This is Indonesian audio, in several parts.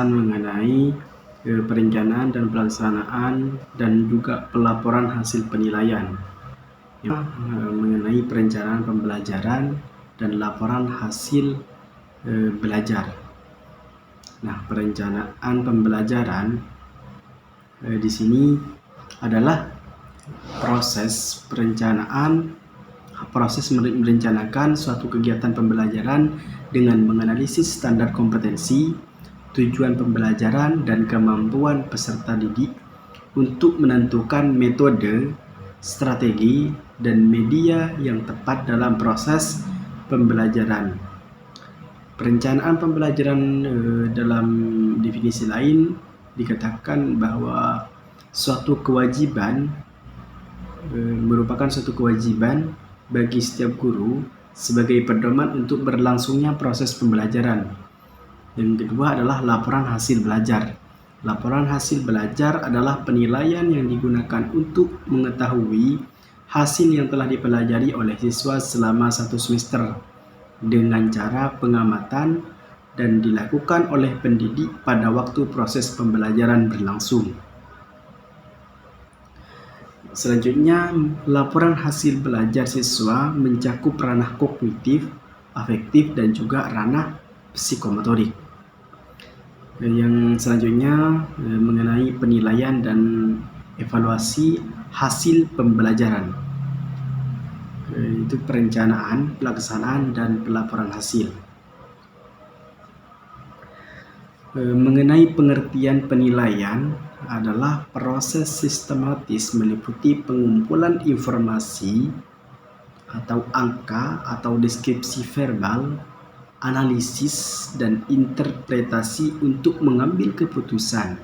pembahasan mengenai perencanaan dan pelaksanaan dan juga pelaporan hasil penilaian mengenai perencanaan pembelajaran dan laporan hasil belajar. Nah, perencanaan pembelajaran di sini adalah proses merencanakan suatu kegiatan pembelajaran dengan menganalisis standar kompetensi, tujuan pembelajaran, dan kemampuan peserta didik untuk menentukan metode, strategi, dan media yang tepat dalam proses pembelajaran. Perencanaan pembelajaran dalam definisi lain dikatakan bahwa suatu kewajiban merupakan suatu kewajiban bagi setiap guru sebagai pedoman untuk berlangsungnya proses pembelajaran. Yang kedua adalah laporan hasil belajar. Laporan hasil belajar adalah penilaian yang digunakan untuk mengetahui hasil yang telah dipelajari oleh siswa selama satu semester dengan cara pengamatan dan dilakukan oleh pendidik pada waktu proses pembelajaran berlangsung. Selanjutnya, laporan hasil belajar siswa mencakup ranah kognitif, afektif, dan juga ranah psikomotorik. Yang selanjutnya mengenai penilaian dan evaluasi hasil pembelajaran. Itu perencanaan, pelaksanaan, dan pelaporan hasil. Mengenai pengertian penilaian adalah proses sistematis meliputi pengumpulan informasi atau angka atau deskripsi verbal, analisis, dan interpretasi untuk mengambil keputusan.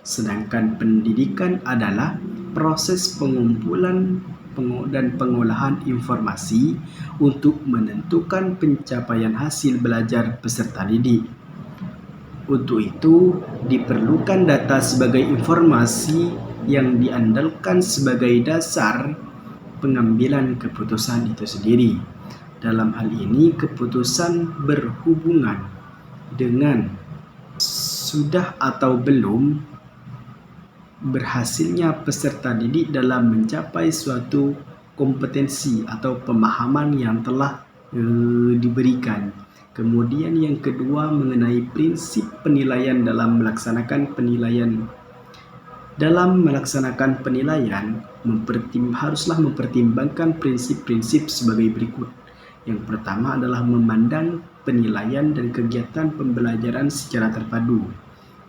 Sedangkan pendidikan adalah proses pengumpulan dan pengolahan informasi untuk menentukan pencapaian hasil belajar peserta didik. Untuk itu, diperlukan data sebagai informasi yang diandalkan sebagai dasar pengambilan keputusan itu sendiri. Dalam hal ini, keputusan berhubungan dengan sudah atau belum berhasilnya peserta didik dalam mencapai suatu kompetensi atau pemahaman yang telah diberikan. Kemudian yang kedua mengenai prinsip penilaian dalam melaksanakan penilaian. Dalam melaksanakan penilaian, haruslah mempertimbangkan prinsip-prinsip sebagai berikut. Yang pertama adalah memandang penilaian dan kegiatan pembelajaran secara terpadu.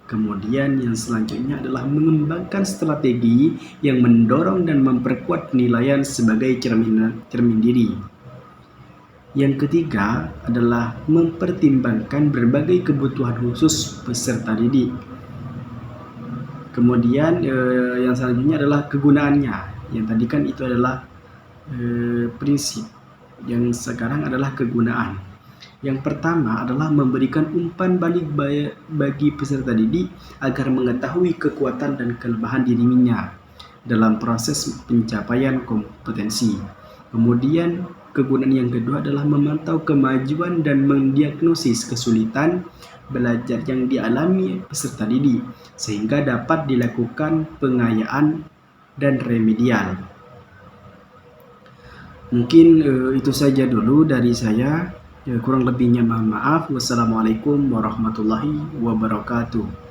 Kemudian yang selanjutnya adalah mengembangkan strategi yang mendorong dan memperkuat penilaian sebagai cermin diri. Yang ketiga adalah mempertimbangkan berbagai kebutuhan khusus peserta didik. Kemudian yang selanjutnya adalah kegunaannya. Yang tadi kan itu adalah prinsip. Yang sekarang adalah kegunaan. Yang pertama adalah memberikan umpan balik bagi peserta didik agar mengetahui kekuatan dan kelemahan dirinya dalam proses pencapaian kompetensi. Kemudian kegunaan yang kedua adalah memantau kemajuan dan mendiagnosis kesulitan belajar yang dialami peserta didik sehingga dapat dilakukan pengayaan dan remedial. Mungkin itu saja dulu dari saya. Kurang lebihnya mohon maaf. Wassalamualaikum warahmatullahi wabarakatuh.